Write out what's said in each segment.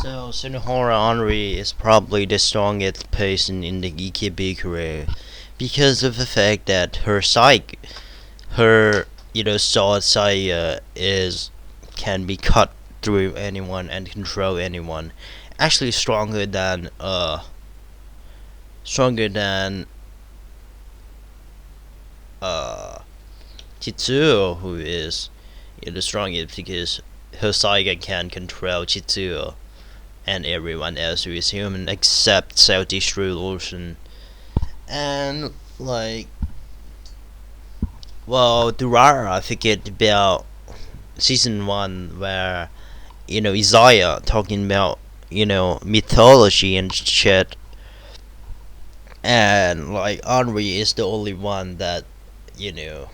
So Sunohara Henri is probably the strongest person in the ikebukuro because of the fact that her sword saika is can be cut through anyone and control anyone. Actually, stronger than uh Chitsuo, who is the strongest because her saika can control Chitsuo and everyone else who is human except Southeast Ocean. And like, well, Durara, I forget about season one where Isaiah talking about mythology and shit, and like Henri is the only one that you know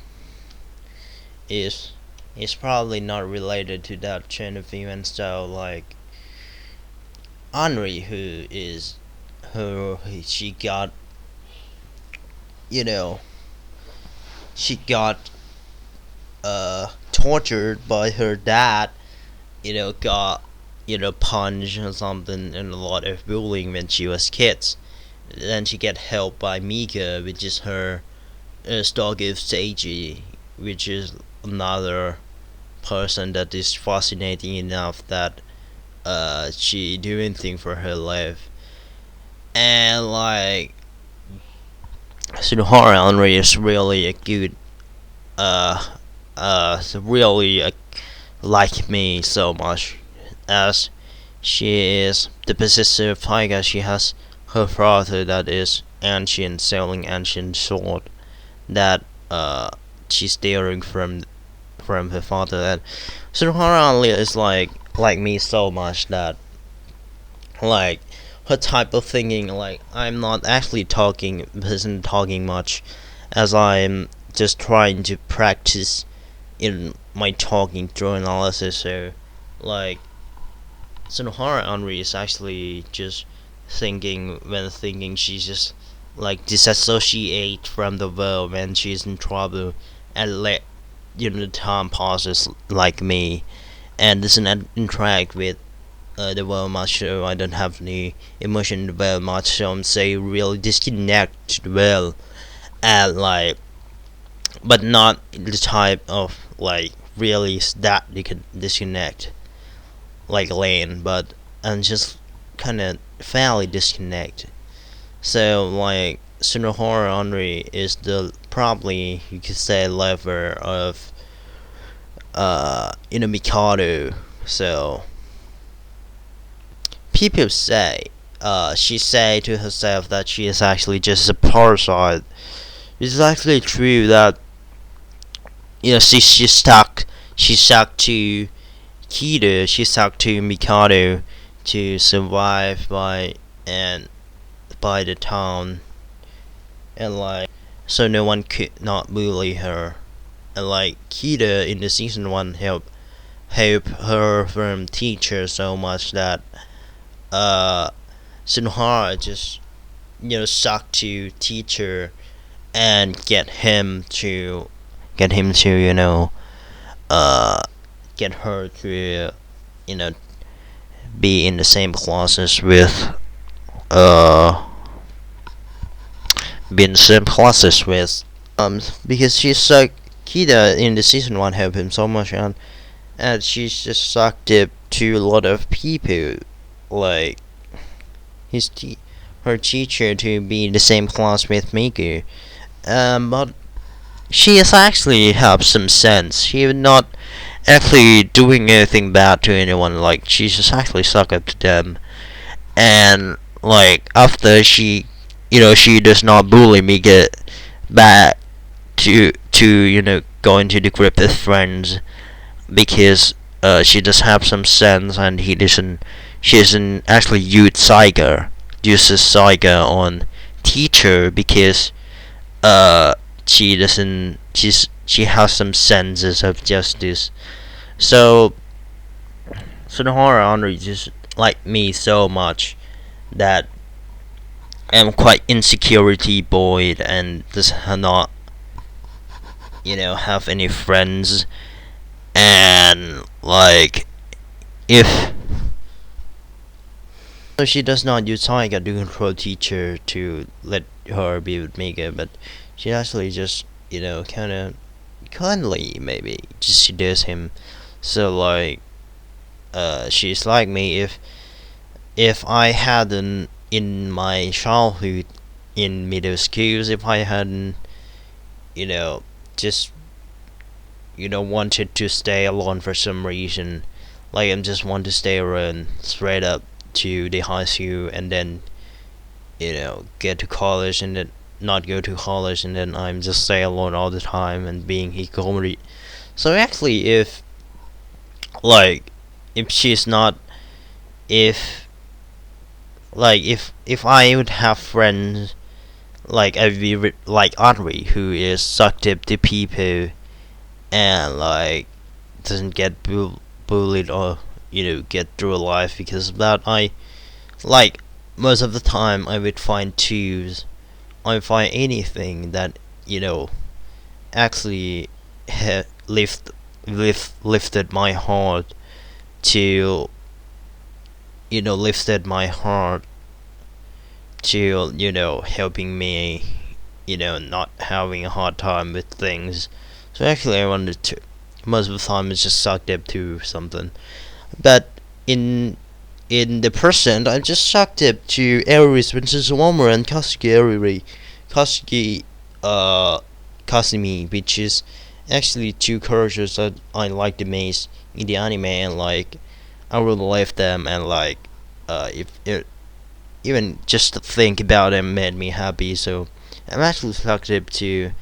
is is probably not related to that chain of events. So like Henri, who you know she got tortured by her dad, got punched or something, and a lot of bullying when she was kids. Then she get help by Mika, which is her dog of Seiji, which is another person that is fascinating enough that she do anything for her life. And like Sunohara Henri is really a good really like me so much, as she is the possessor of Taiga. She has her father that is ancient, selling ancient sword that she's stealing from her father. And Sunohara Henri is like me so much that like her type of thinking, like I'm not actually talking isn't talking much, as I'm just trying to practice in my talking through analysis. So like Sunohara Henri is actually just thinking she's just like disassociate from the world when she's in trouble, and let the time passes like me, and doesn't interact with the world much. So I don't have any emotion in the world much, so I'm say really disconnect to the world. And like, but not the type of like really that you can disconnect like Lane, but I'm just kind of fairly disconnect. So like Sunohara Henri is the probably you could say level of Mikado. So people say she say to herself that she is actually just a parasite. It's actually true that she stuck to Kida, she stuck to Mikado to survive and by the town, and like so no one could not bully her. And like Kida in the season one help her from teacher so much that Sunohara just stuck to teacher and get him to uh get her to you know be in the same classes with uh be in the same classes with because she's like Kida in the season one helped him so much, and she's just sucked up to a lot of people, like her teacher to be in the same class with Miku. But she has actually have some sense. She would not actually doing anything bad to anyone. Like she's just actually suck up to them, and like after she does not bully me, get back to go into the group with friends, because she does have some sense, and she doesn't actually uses saika on teacher, because uh she has some senses of justice. So the horror Henri just like me so much that I'm quite insecurity boy and does not have any friends. And like if So she does not use saika to control teacher to let her be with Mika, but she actually just, kind of kindly, maybe just seduce him. So like, she's like me. If I hadn't in my childhood in middle schools, if I hadn't, you know, just wanted to stay alone for some reason, like I just want to stay around straight up to the high school, and then get to college, and then not go to college, and then I'm just stay alone all the time and being hikikomori. So actually, like if she's not if if I would have friends like I'd be like Audrey, who is sucked up to people and like doesn't get bullied or get through life because of that. I like most of the time I would find tools. I find anything that actually lifted my heart to lifted my heart to helping me not having a hard time with things. So actually I wanted to most of the time it's just sucked up to something, but in the present I'm just sucked up to Aries, Princess Warmer, and Kasugi Kasumi, which is actually two characters that I like the most in the anime, and like I really love them, and like if it, even just to think about them made me happy. So I'm actually sucked up to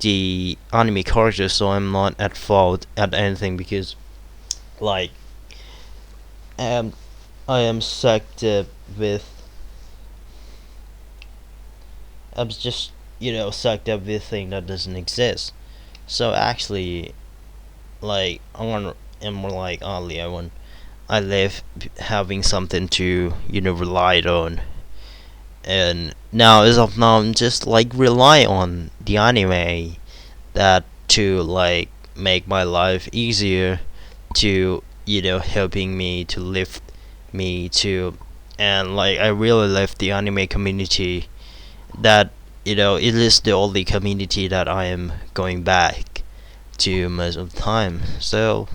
the anime characters, so I'm not at fault at anything because like um I am sucked up with I'm just sucked up with a thing that doesn't exist. So actually, like I'm more like oddly I live having something to rely on, and now as of now I'm just like rely on the anime that to like make my life easier, to helping me to lift me to, and like I really love the anime community, that it is the only community that I am going back to most of the time. So